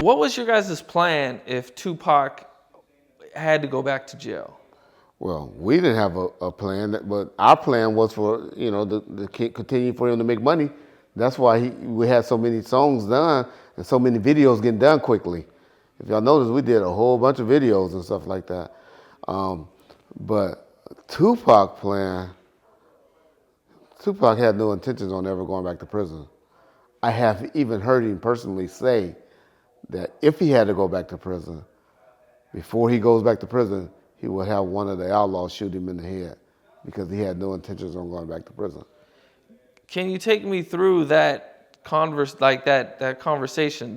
What was your guys' plan if Tupac had to go back to jail? Well, we didn't have a plan, but our plan was for, to continue for him to make money. That's why we had so many songs done and so many videos getting done quickly. If y'all notice, we did a whole bunch of videos and stuff like that. But Tupac had no intentions on ever going back to prison. I have even heard him personally say that if he had to go back to prison, before he goes back to prison, he would have one of the outlaws shoot him in the head because he had no intentions on going back to prison. Can you take me through that conversation?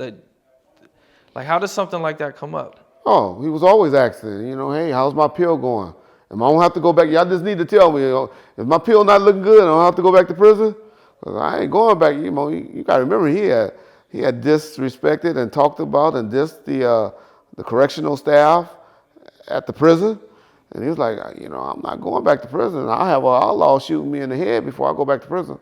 Like, how does something like that come up? Oh, he was always asking, hey, how's my pill going? Am I gonna have to go back? Y'all just need to tell me, if my pill not looking good, I don't have to go back to prison? 'Cause I ain't going back. You gotta remember he had disrespected and talked about and dissed the correctional staff at the prison. And he was like, I'm not going back to prison. I'll have an outlaw shooting me in the head before I go back to prison.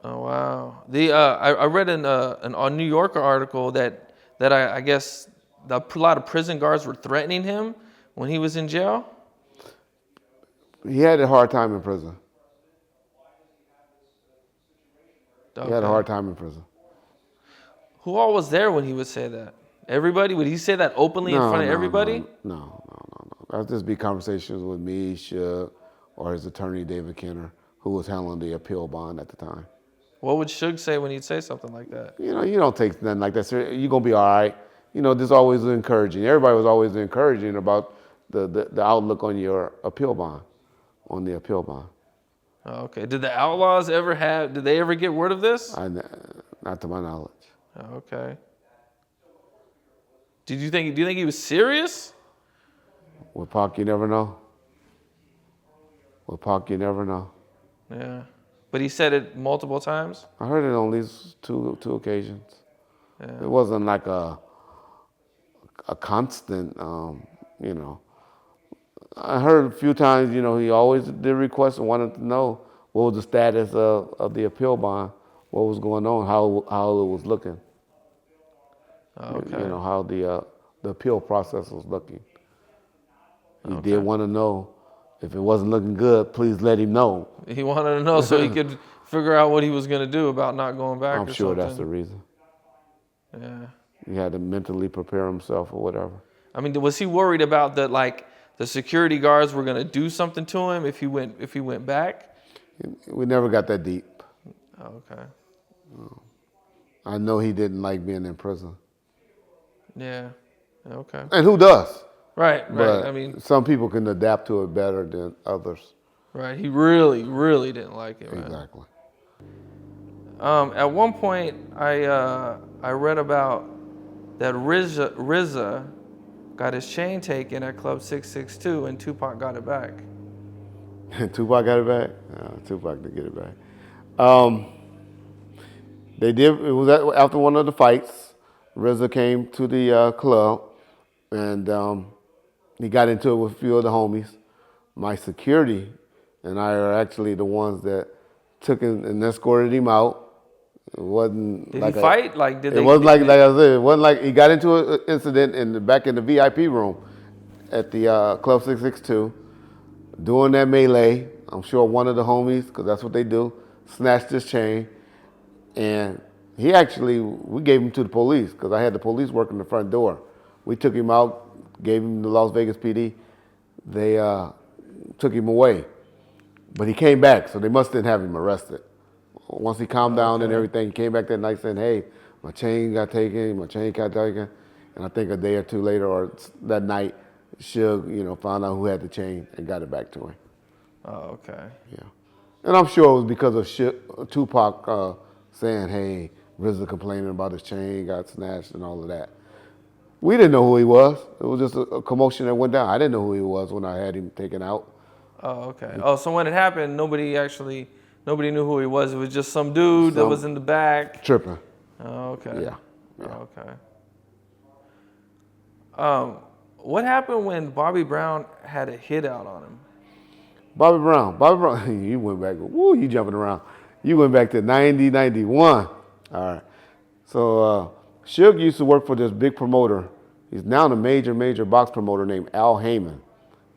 Oh, wow. I read in a New Yorker article that I guess a lot of prison guards were threatening him when he was in jail. He had a hard time in prison. Okay. He had a hard time in prison. Who all was there when he would say that? Everybody? Would he say that openly in front of everybody? No. That would just be conversations with me, Suge, or his attorney, David Kenner, who was handling the appeal bond at the time. What would Suge say when he'd say something like that? You don't take nothing like that serious. You're going to be all right. This always encouraging. Everybody was always encouraging about the outlook on your appeal bond, on the appeal bond. Oh, okay. Did the Outlawz did they ever get word of this? Not to my knowledge. Oh, okay. Do you think he was serious? With Pac, you never know. With Pac, you never know. Yeah. But he said it multiple times? I heard it on at least two occasions. Yeah. It wasn't like a constant, I heard a few times, he always did request and wanted to know what was the status of the appeal bond, what was going on, how it was looking. Okay. How the appeal process was looking. He Okay. did want to know if it wasn't looking good, please let him know. He wanted to know so he could figure out what he was going to do about not going back. I'm sure that's the reason. Yeah. He had to mentally prepare himself or whatever. I mean, was he worried about the security guards were going to do something to him if he went back? We never got that deep. Oh, okay. I know he didn't like being in prison. Yeah. Okay. And who does? Right. But I mean, some people can adapt to it better than others. Right. He really, really didn't like it, man. Exactly. At one point, I read about that RZA got his chain taken at Club 662 and Tupac got it back. Tupac got it back? No, Tupac didn't get it back. They did. It was after one of the fights. RZA came to the club and he got into it with a few of the homies. My security and I are actually the ones that took him and escorted him out. It wasn't Did like he fight? It wasn't like I said. It wasn't like he got into an incident back in the VIP room at the Club 662 doing that melee. I'm sure one of the homies, because that's what they do, snatched his chain, and we gave him to the police because I had the police working the front door. We took him out, gave him to Las Vegas PD. They took him away, but he came back, so they must didn't have him arrested. Once he calmed down and everything, he came back that night saying, hey, my chain got taken, and I think a day or two later or that night, Suge, found out who had the chain and got it back to him. Oh, okay. Yeah. And I'm sure it was because of Tupac saying, hey, RZA complaining about his chain got snatched and all of that. We didn't know who he was. It was just a commotion that went down. I didn't know who he was when I had him taken out. Oh, okay. Oh, so when it happened, nobody knew who he was. It was just some dude that was in the back. Tripping. Oh, okay. Yeah. Oh, okay. What happened when Bobby Brown had a hit out on him? Bobby Brown, you went back, you jumping around. You went back to 90, 91. All right. So Suge used to work for this big promoter. He's now a major box promoter named Al Heyman.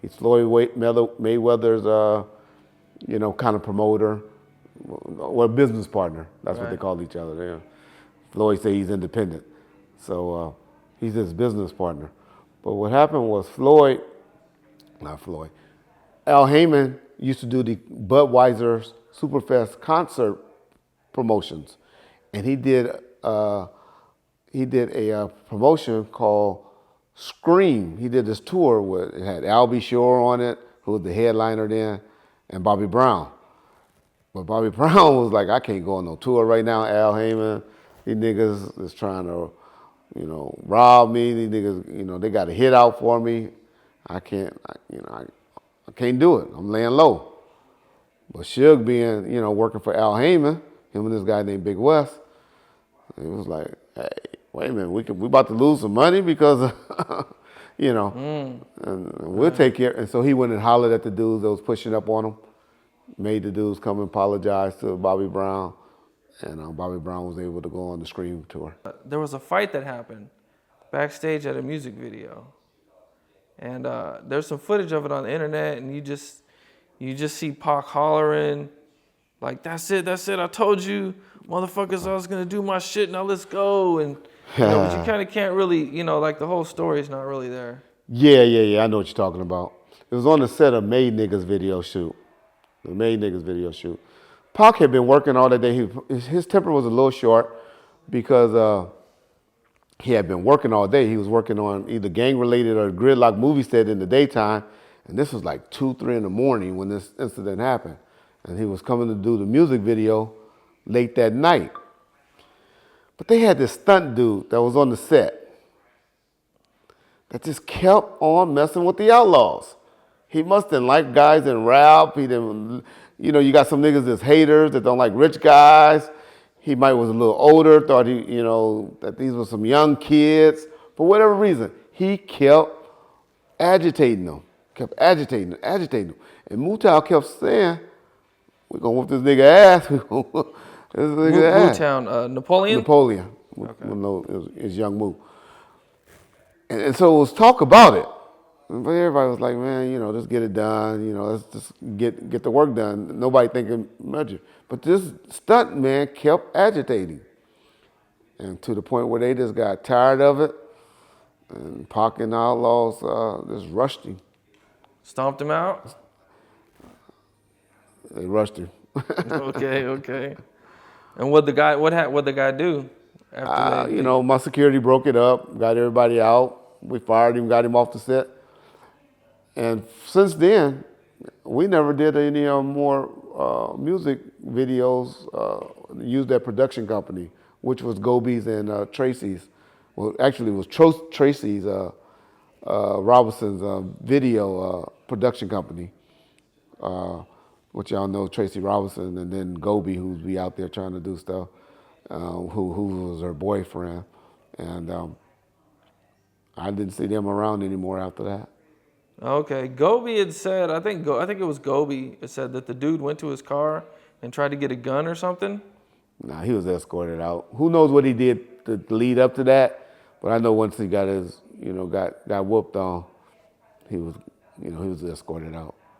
He's Floyd Mayweather's, kind of promoter, or business partner. That's what they call each other. Yeah. Floyd say he's independent, so he's his business partner. But what happened was Al Heyman used to do the Budweiser's Superfest concert promotions, and he did a promotion called Scream. He did this tour with it had Albie Shore on it, who was the headliner then, and Bobby Brown. But Bobby Brown was like, I can't go on no tour right now, Al Heyman. These niggas is trying to, rob me. These niggas, they got a hit out for me. I can't do it. I'm laying low. But Suge being, working for Al Heyman, him and this guy named Big West, it was like, hey, wait a minute, we about to lose some money because, and we'll take care. And so he went and hollered at the dudes that was pushing up on him, made the dudes come and apologize to Bobby Brown, and Bobby Brown was able to go on the Scream tour. There was a fight that happened backstage at a music video, and there's some footage of it on the internet, and you just see Pac hollering, like, that's it, I told you, motherfuckers, I was gonna do my shit, now let's go, and but you kind of can't really, like the whole story is not really there. Yeah, I know what you're talking about. It was on the set of Made Niggas video shoot. The Made Niggas video shoot. Pac had been working all that day. His temper was a little short because he had been working all day. He was working on either gang-related or gridlock movie set in the daytime, and this was like 2, 3 in the morning when this incident happened. And he was coming to do the music video late that night. But they had this stunt dude that was on the set that just kept on messing with the Outlawz. He must have liked guys in rap. He didn't, you got some niggas that's haters that don't like rich guys. He might was a little older, thought that these were some young kids. For whatever reason, he kept agitating them. And Mootown kept saying, we're going to whoop this nigga ass. We're going to whoop this nigga ass. Mootown, Napoleon? Napoleon. Okay. No, it was Young Moo. And so it was talk about it. But everybody was like, man, just get it done. Let's just get the work done. Nobody thinking much. But this stunt man kept agitating. And to the point where they just got tired of it. And Pac and the Outlawz just rushed him. Stomped him out? They rushed him. Okay. And what the guy do after my security broke it up, got everybody out. We fired him, got him off the set. And since then, we never did any more music videos. Used that production company, which was Gobi's and Tracy's. Well, actually, it was Tracy's Robinson's video production company. Which y'all know, Tracy Robinson, and then Gobi, who's be out there trying to do stuff, who was her boyfriend. And I didn't see them around anymore after that. Okay, Gobi had said, I think it was Gobi, it said that the dude went to his car and tried to get a gun or something. Nah, he was escorted out. Who knows what he did to lead up to that? But I know once he got his, got whooped on, he was escorted out.